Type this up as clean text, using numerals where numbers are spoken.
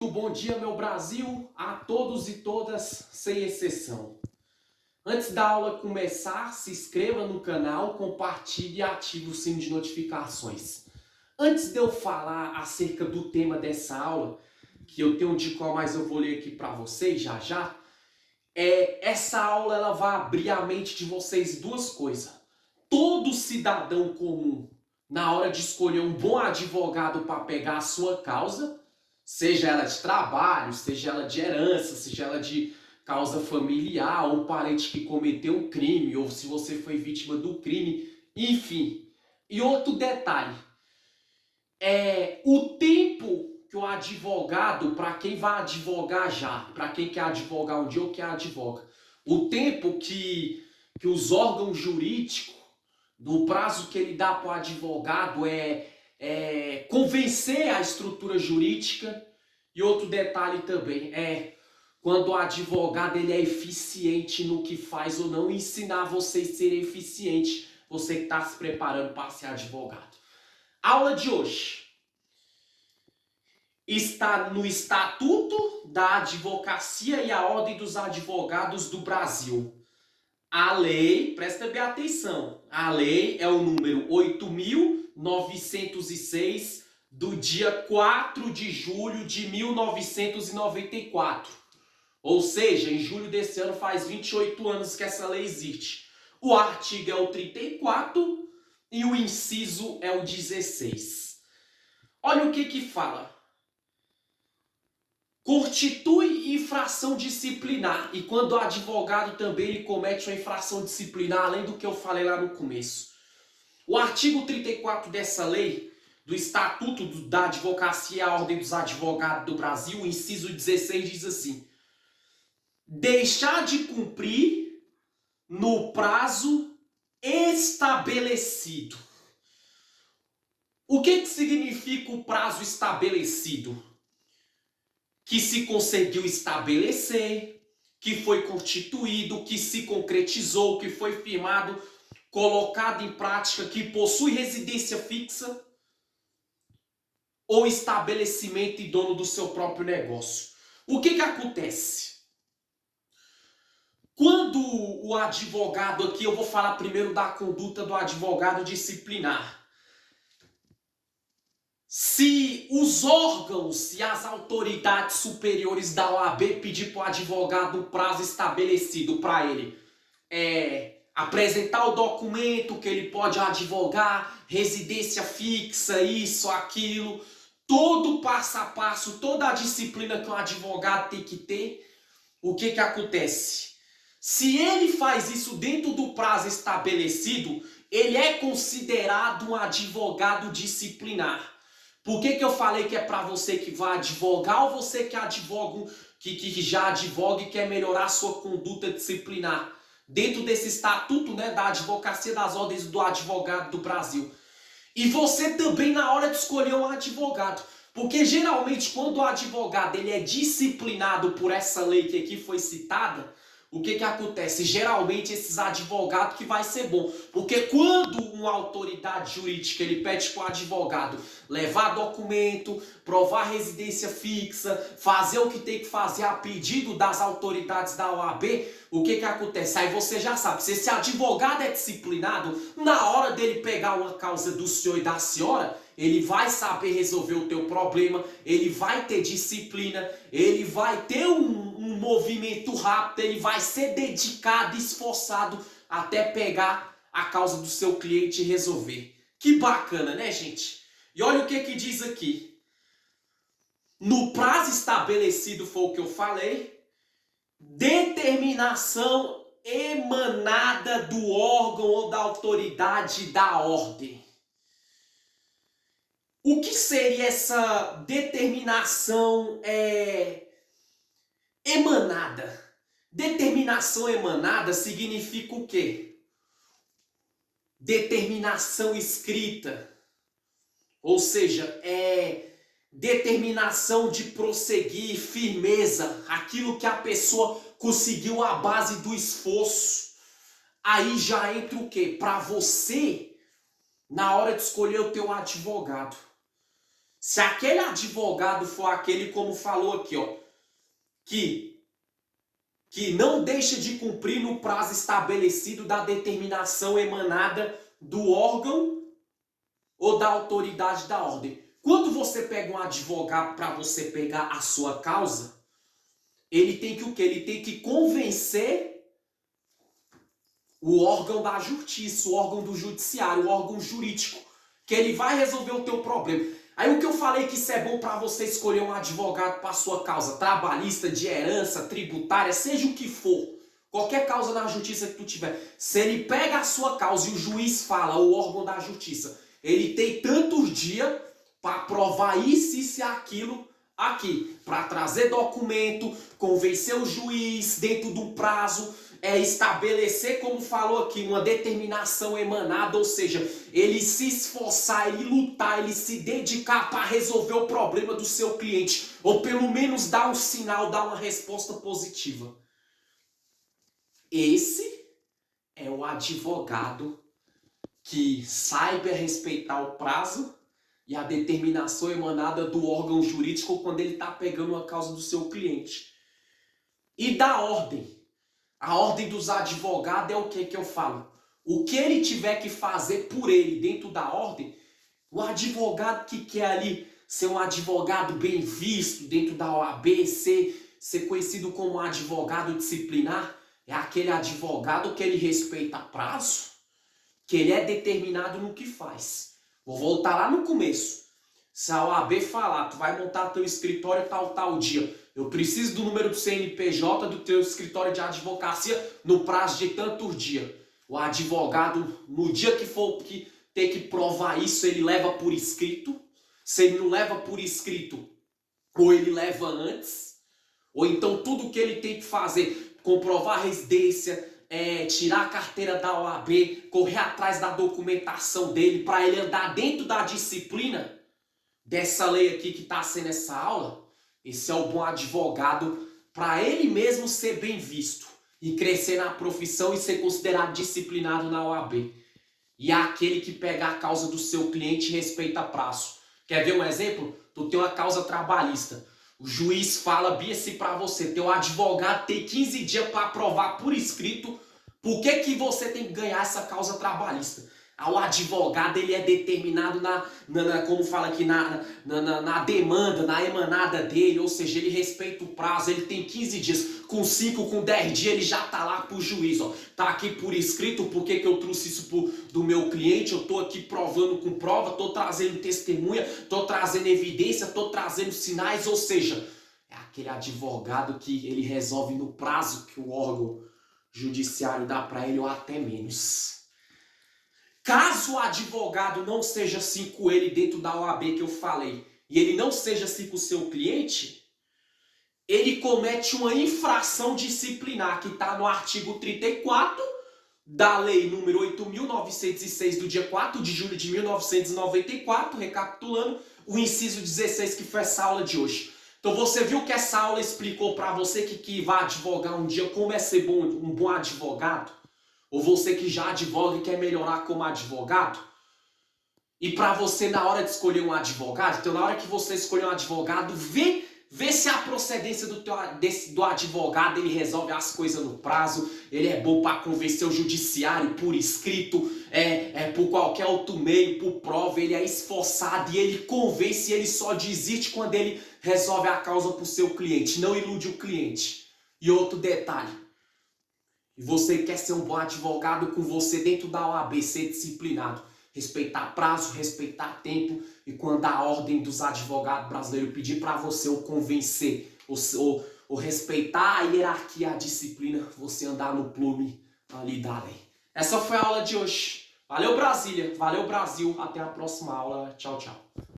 Bom dia, meu Brasil, a todos e todas, sem exceção. Antes da aula começar, se inscreva no canal, compartilhe e ative o sino de notificações. Antes de eu falar acerca do tema dessa aula, que eu tenho de qual mais eu vou ler aqui para vocês já já, essa aula ela vai abrir a mente de vocês duas coisas. Todo cidadão comum, na hora de escolher um bom advogado para pegar a sua causa, seja ela de trabalho, seja ela de herança, seja ela de causa familiar, ou um parente que cometeu um crime, ou se você foi vítima do crime, enfim. E outro detalhe, o tempo que o advogado, para quem vai advogar já, para quem quer advogar um dia ou quer advoga, o tempo que os órgãos jurídicos, do prazo que ele dá para o advogado convencer a estrutura jurídica. E outro detalhe também quando o advogado ele é eficiente no que faz ou não, ensinar vocês a serem eficientes, você que está se preparando para ser advogado. Aula de hoje está no Estatuto da Advocacia e a Ordem dos Advogados do Brasil. A lei, presta bem atenção, a lei é o número 8.906 do dia 4 de julho de 1994. Ou seja, em julho desse ano faz 28 anos que essa lei existe. O artigo é o 34 e o inciso é o 16. Olha o que fala. Constitui infração disciplinar. E quando o advogado também ele comete uma infração disciplinar, além do que eu falei lá no começo. O artigo 34 dessa lei, do Estatuto da Advocacia e a Ordem dos Advogados do Brasil, o inciso 16 diz assim: deixar de cumprir no prazo estabelecido. O que significa o prazo estabelecido? Que se conseguiu estabelecer, que foi constituído, que se concretizou, que foi firmado, colocado em prática, que possui residência fixa ou estabelecimento e dono do seu próprio negócio. O que acontece? Quando o advogado aqui, eu vou falar primeiro da conduta do advogado disciplinar. Se os órgãos e as autoridades superiores da OAB pedir para o advogado um prazo estabelecido para ele apresentar o documento que ele pode advogar, residência fixa, isso, aquilo, todo passo a passo, toda a disciplina que um advogado tem que ter, o que acontece? Se ele faz isso dentro do prazo estabelecido, ele é considerado um advogado disciplinar. Por que eu falei que é para você que vai advogar ou você que advoga, que já advoga e quer melhorar a sua conduta disciplinar? Dentro desse estatuto, né, da advocacia das ordens do advogado do Brasil. E você também na hora de escolher um advogado. Porque geralmente quando o advogado ele é disciplinado por essa lei que aqui foi citada, o que acontece? Geralmente esses advogados que vai ser bom. Porque quando uma autoridade jurídica ele pede para o advogado levar documento, provar residência fixa, fazer o que tem que fazer a pedido das autoridades da OAB, o que acontece? Aí você já sabe, se esse advogado é disciplinado, na hora dele pegar uma causa do senhor e da senhora, ele vai saber resolver o teu problema, ele vai ter disciplina, ele vai ter um movimento rápido, ele vai ser dedicado, esforçado até pegar a causa do seu cliente e resolver. Que bacana, né, gente? E olha o que diz aqui. No prazo estabelecido, foi o que eu falei, determinação emanada do órgão ou da autoridade da ordem. O que seria essa determinação emanada? Determinação emanada significa o quê? Determinação escrita. Ou seja, determinação de prosseguir, firmeza, aquilo que a pessoa conseguiu à base do esforço. Aí já entra o quê? Para você, na hora de escolher o teu advogado. Se aquele advogado for aquele, como falou aqui, ó, que não deixa de cumprir no prazo estabelecido da determinação emanada do órgão ou da autoridade da ordem. Quando você pega um advogado para você pegar a sua causa, ele tem que o quê? Ele tem que convencer o órgão da justiça, o órgão do judiciário, o órgão jurídico, que ele vai resolver o teu problema. Aí o que eu falei que isso é bom para você escolher um advogado para sua causa, trabalhista, de herança, tributária, seja o que for, qualquer causa na justiça que tu tiver, se ele pega a sua causa e o juiz fala, o órgão da justiça, ele tem tantos dias para provar isso e aquilo aqui, para trazer documento, convencer o juiz dentro de um prazo, estabelecer, como falou aqui, uma determinação emanada, ou seja, ele se esforçar, ele lutar, ele se dedicar para resolver o problema do seu cliente, ou pelo menos dar um sinal, dar uma resposta positiva. Esse é o advogado que saiba respeitar o prazo e a determinação emanada do órgão jurídico quando ele está pegando a causa do seu cliente. E da ordem. A ordem dos advogados é o que eu falo? O que ele tiver que fazer por ele dentro da ordem, o advogado que quer ali ser um advogado bem visto dentro da OAB, ser conhecido como um advogado disciplinar, é aquele advogado que ele respeita prazo, que ele é determinado no que faz. Vou voltar lá no começo. Se a OAB falar, tu vai montar teu escritório tal dia, eu preciso do número do CNPJ do teu escritório de advocacia no prazo de tantos dias. O advogado, no dia que for que ter que provar isso, ele leva por escrito. Se ele não leva por escrito, ou ele leva antes, ou então tudo que ele tem que fazer, comprovar a residência, tirar a carteira da OAB, correr atrás da documentação dele para ele andar dentro da disciplina dessa lei aqui que está sendo essa aula. Esse é o bom advogado para ele mesmo ser bem visto e crescer na profissão e ser considerado disciplinado na OAB. E é aquele que pega a causa do seu cliente e respeita prazo. Quer ver um exemplo? Tu tem uma causa trabalhista. O juiz fala bem assim para você, teu advogado tem 15 dias para provar por escrito por que você tem que ganhar essa causa trabalhista. O advogado ele é determinado como fala aqui, na demanda, na emanada dele, ou seja, ele respeita o prazo, ele tem 15 dias, com 5, com 10 dias ele já tá lá pro juiz, ó, tá aqui por escrito, por que eu trouxe isso do meu cliente, eu tô aqui provando com prova, tô trazendo testemunha, tô trazendo evidência, tô trazendo sinais, ou seja, é aquele advogado que ele resolve no prazo que o órgão judiciário dá para ele ou até menos. Caso o advogado não seja assim com ele dentro da OAB que eu falei, e ele não seja assim com o seu cliente, ele comete uma infração disciplinar que está no artigo 34 da lei número 8.906 do dia 4 de julho de 1994, recapitulando, o inciso 16 que foi essa aula de hoje. Então você viu que essa aula explicou para você que vai advogar um dia como é ser um bom advogado? Ou você que já advoga e quer melhorar como advogado? E para você, na hora de escolher um advogado, então na hora que você escolher um advogado, vê se a procedência do advogado, ele resolve as coisas no prazo, ele é bom para convencer o judiciário por escrito, por qualquer outro meio, por prova, ele é esforçado e ele convence, e ele só desiste quando ele resolve a causa para o seu cliente, não ilude o cliente. E outro detalhe, e você quer ser um bom advogado com você dentro da OAB, ser disciplinado, respeitar prazo, respeitar tempo, e quando a ordem dos advogados brasileiros pedir para você ou convencer, ou respeitar a hierarquia, a disciplina, você andar no plume ali da lei. Essa foi a aula de hoje. Valeu Brasília, valeu Brasil, até a próxima aula, tchau, tchau.